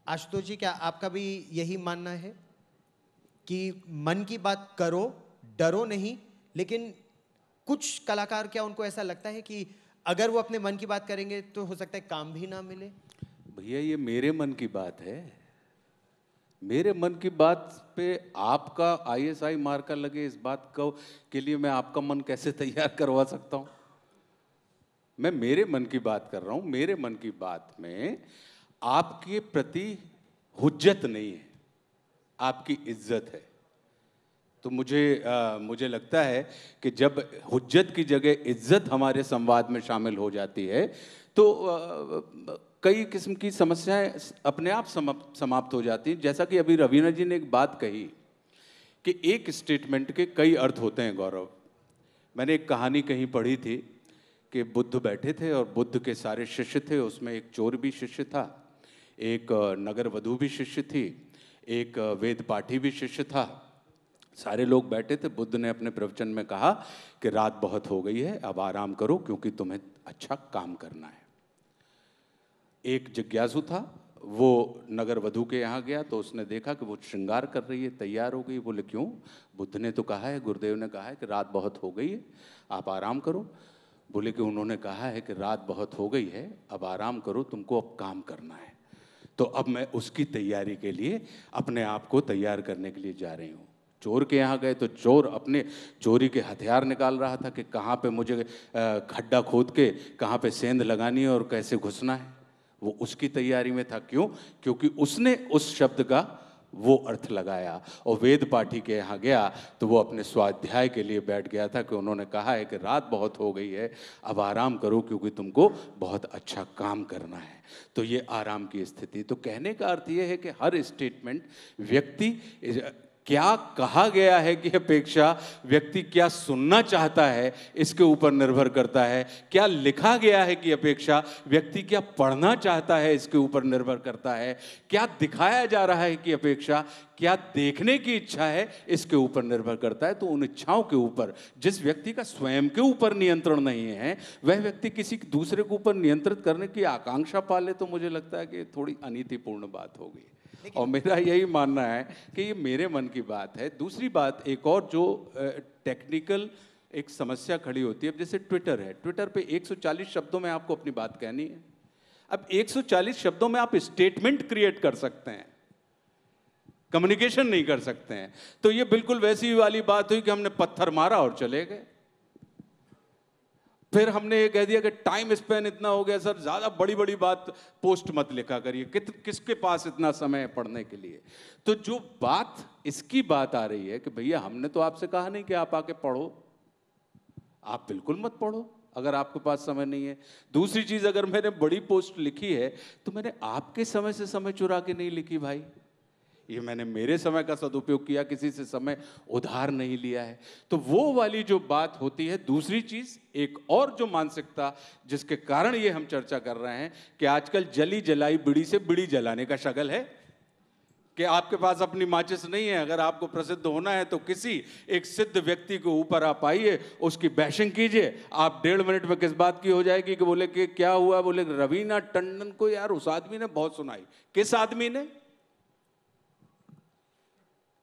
आशुतोष जी, क्या आपका भी यही मानना है कि मन की बात करो, डरो नहीं, लेकिन कुछ कलाकार क्या उनको ऐसा लगता है कि अगर वो अपने मन की बात करेंगे तो हो सकता है काम भी ना मिले? भैया ये मेरे मन की बात है। मेरे मन की बात पे आपका आईएसआई मार्का लगे इस बात को के लिए मैं आपका मन कैसे तैयार करवा सकता हूं? मैं मेरे मन की बात कर रहा हूं। मेरे मन की बात में आपके प्रति हुज्जत नहीं है, आपकी इज्जत है। तो मुझे लगता है कि जब हुज्जत की जगह इज्जत हमारे संवाद में शामिल हो जाती है तो कई किस्म की समस्याएं अपने आप समाप्त हो जाती हैं। जैसा कि अभी रवीना जी ने एक बात कही कि एक स्टेटमेंट के कई अर्थ होते हैं। गौरव, मैंने एक कहानी कहीं पढ़ी थी कि बुद्ध बैठे थे और बुद्ध के सारे शिष्य थे। उसमें एक चोर भी शिष्य था, एक नगर वधू भी शिष्य थी, एक वेद पाठी भी शिष्य था। सारे लोग बैठे थे। बुद्ध ने अपने प्रवचन में कहा कि रात बहुत हो गई है, अब आराम करो क्योंकि तुम्हें अच्छा काम करना है। एक जिज्ञासु था, वो नगर वधू के यहाँ गया तो उसने देखा कि वो श्रृंगार कर रही है, तैयार हो गई। बोले क्यों? बुद्ध ने तो कहा है, गुरुदेव ने कहा है कि रात बहुत हो गई है, आप आराम करो। बोले कि उन्होंने कहा है कि रात बहुत हो गई है, अब आराम करो, तुमको अब काम करना है। तो अब मैं उसकी तैयारी के लिए अपने आप को तैयार करने के लिए जा रही हूँ। चोर के यहाँ गए तो चोर अपने चोरी के हथियार निकाल रहा था कि कहाँ पे मुझे खड्डा खोद के कहाँ पे सेंध लगानी है और कैसे घुसना है। वो उसकी तैयारी में था। क्यों? क्योंकि उसने उस शब्द का वो अर्थ लगाया। और वेद पाठी के यहाँ गया तो वो अपने स्वाध्याय के लिए बैठ गया था कि उन्होंने कहा है कि रात बहुत हो गई है, अब आराम करो क्योंकि तुमको बहुत अच्छा काम करना है। तो ये आराम की स्थिति। तो कहने का अर्थ ये है कि हर स्टेटमेंट व्यक्ति क्या कहा गया है की अपेक्षा व्यक्ति क्या सुनना चाहता है इसके ऊपर निर्भर करता है। क्या लिखा गया है की अपेक्षा व्यक्ति क्या पढ़ना चाहता है इसके ऊपर निर्भर करता है। क्या दिखाया जा रहा है की अपेक्षा क्या देखने की इच्छा है इसके ऊपर निर्भर करता है। तो उन इच्छाओं के ऊपर जिस व्यक्ति का स्वयं के ऊपर नियंत्रण नहीं है, वह व्यक्ति किसी दूसरे के ऊपर नियंत्रित करने की आकांक्षा पाले तो मुझे लगता है कि थोड़ी अनीतिपूर्ण बात होगी। और मेरा यही मानना है कि ये मेरे मन की बात है। दूसरी बात एक और जो टेक्निकल एक समस्या खड़ी होती है, अब जैसे ट्विटर है, ट्विटर पे 140 शब्दों में आपको अपनी बात कहनी है। अब 140 शब्दों में आप स्टेटमेंट क्रिएट कर सकते हैं, कम्युनिकेशन नहीं कर सकते हैं। तो ये बिल्कुल वैसी वाली बात हुई कि हमने पत्थर मारा और चले गए। फिर हमने ये कह दिया कि टाइम स्पेन इतना हो गया सर, ज्यादा बड़ी बड़ी बात पोस्ट मत लिखा करिए, किसके पास इतना समय है पढ़ने के लिए। तो जो बात इसकी बात आ रही है कि भैया हमने तो आपसे कहा नहीं कि आप आके पढ़ो, आप बिल्कुल मत पढ़ो अगर आपके पास समय नहीं है। दूसरी चीज, अगर मैंने बड़ी पोस्ट लिखी है तो मैंने आपके समय से समय चुरा के नहीं लिखी भाई, ये मैंने मेरे समय का सदुपयोग किया, किसी से समय उधार नहीं लिया है। तो वो वाली जो बात होती है। दूसरी चीज एक और जो मानसिकता जिसके कारण ये हम चर्चा कर रहे हैं कि आजकल जली जलाई बीड़ी से बीड़ी जलाने का शगल है कि आपके पास अपनी माचिस नहीं है, अगर आपको प्रसिद्ध होना है तो किसी एक सिद्ध व्यक्ति के ऊपर आप आइए, उसकी बैशिंग कीजिए, आप 1.5 मिनट में किस बात की हो जाएगी कि बोले कि क्या हुआ, बोले रवीना टंडन को यार उस आदमी ने बहुत सुनाई। किस आदमी ने?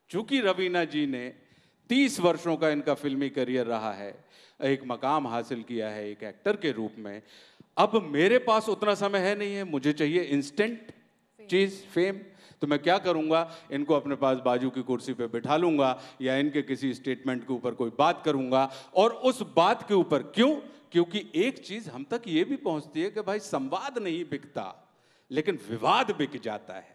चूंकि रवीना जी ने 30 वर्षों का इनका फिल्मी करियर रहा है, एक मकाम हासिल किया है एक एक्टर के रूप में। अब मेरे पास उतना समय है नहीं है, मुझे चाहिए इंस्टेंट चीज, फेम। तो मैं क्या करूंगा, इनको अपने पास बाजू की कुर्सी पे बिठा लूंगा या इनके किसी स्टेटमेंट के ऊपर कोई बात करूंगा और उस बात के ऊपर, क्योंकि एक चीज हम तक ये भी पहुंचती है कि भाई संवाद नहीं बिकता लेकिन विवाद बिक जाता है।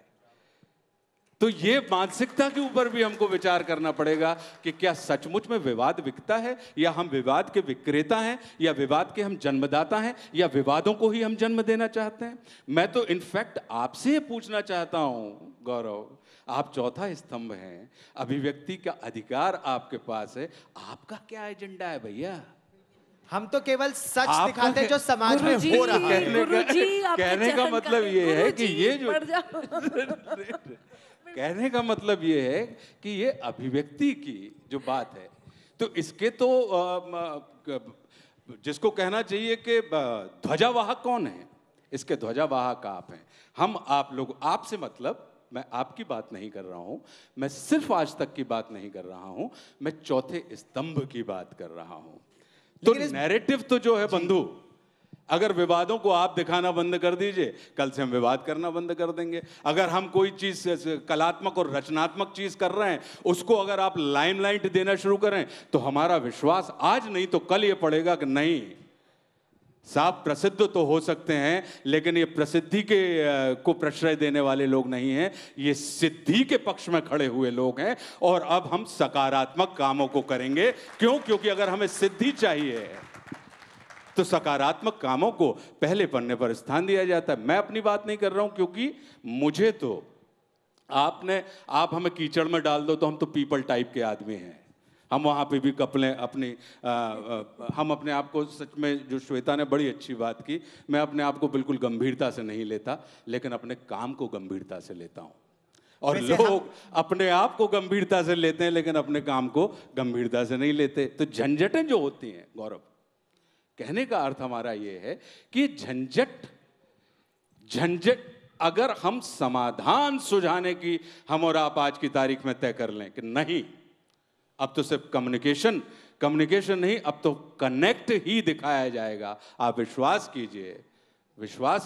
तो ये मानसिकता के ऊपर भी हमको विचार करना पड़ेगा कि क्या सचमुच में विवाद बिकता है या हम विवाद के विक्रेता हैं या विवाद के हम जन्मदाता हैं या विवादों को ही हम जन्म देना चाहते हैं। मैं तो इनफैक्ट आपसे पूछना चाहता हूं गौरव, आप चौथा स्तंभ हैं, अभिव्यक्ति का अधिकार आपके पास है, आपका क्या एजेंडा है भैया? हम तो केवल सच दिखाते हैं जो समाज में हो रहा है। कहने का मतलब ये है कि ये जो कहने का मतलब ये है कि ये अभिव्यक्ति की जो बात है, तो इसके तो जिसको कहना चाहिए कि ध्वजावाहक कौन है, इसके ध्वजावाहक आप हैं। हम आप लोग, आपसे मतलब मैं आपकी बात नहीं कर रहा हूं, मैं सिर्फ आज तक की बात नहीं कर रहा हूं, मैं चौथे स्तंभ की बात कर रहा हूं। तो नैरेटिव तो जो है बंधु, अगर विवादों को आप दिखाना बंद कर दीजिए, कल से हम विवाद करना बंद कर देंगे। अगर हम कोई चीज कलात्मक और रचनात्मक चीज कर रहे हैं, उसको अगर आप लाइमलाइट देना शुरू करें, तो हमारा विश्वास आज नहीं तो कल ये पड़ेगा कि नहीं साहब, प्रसिद्ध तो हो सकते हैं लेकिन ये प्रसिद्धि के को प्रश्रय देने वाले लोग नहीं हैं, ये सिद्धि के पक्ष में खड़े हुए लोग हैं। और अब हम सकारात्मक कामों को करेंगे। क्यों? क्योंकि अगर हमें सिद्धि चाहिए तो सकारात्मक कामों को पहले पन्ने पर स्थान दिया जाता है। मैं अपनी बात नहीं कर रहा हूं, क्योंकि मुझे तो आप हमें कीचड़ में डाल दो तो हम तो पीपल टाइप के आदमी हैं। हम वहाँ पे भी कपलें अपनी हम अपने आप को, सच में जो श्वेता ने बड़ी अच्छी बात की, मैं अपने आप को बिल्कुल गंभीरता से नहीं लेता, लेकिन अपने काम को गंभीरता से लेता हूँ। और लोग अपने आप को गंभीरता से लेते हैं लेकिन अपने काम को गंभीरता से नहीं लेते। तो झंझटें जो होती हैं गौरव, कहने का अर्थ हमारा ये है कि झंझट अगर हम समाधान सुझाने की हम और आप आज की तारीख में तय कर लें कि नहीं, अब तो सिर्फ कम्युनिकेशन नहीं, अब तो कनेक्ट ही दिखाया जाएगा। आप विश्वास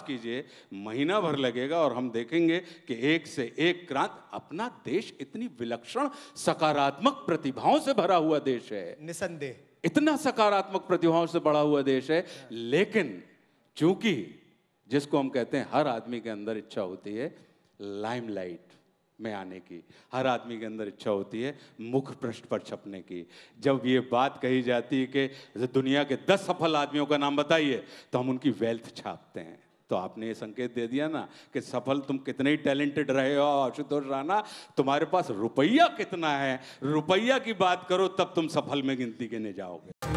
कीजिए, महीना भर लगेगा और हम देखेंगे कि एक से एक क्रांति। अपना देश इतनी विलक्षण सकारात्मक प्रतिभाओं से भरा हुआ देश है, निसंदेह इतना सकारात्मक प्रतिभाओं से बड़ा हुआ देश है। लेकिन चूंकि जिसको हम कहते हैं हर आदमी के अंदर इच्छा होती है लाइमलाइट में आने की, हर आदमी के अंदर इच्छा होती है मुख पृष्ठ पर छपने की। जब ये बात कही जाती है कि दुनिया के 10 सफल आदमियों का नाम बताइए, तो हम उनकी वेल्थ छापते हैं। तो आपने ये संकेत दे दिया ना कि सफल तुम कितने ही टैलेंटेड रहे हो आशुतोष राणा, तुम्हारे पास रुपया कितना है, रुपया की बात करो तब तुम सफल में गिनती गिने जाओगे।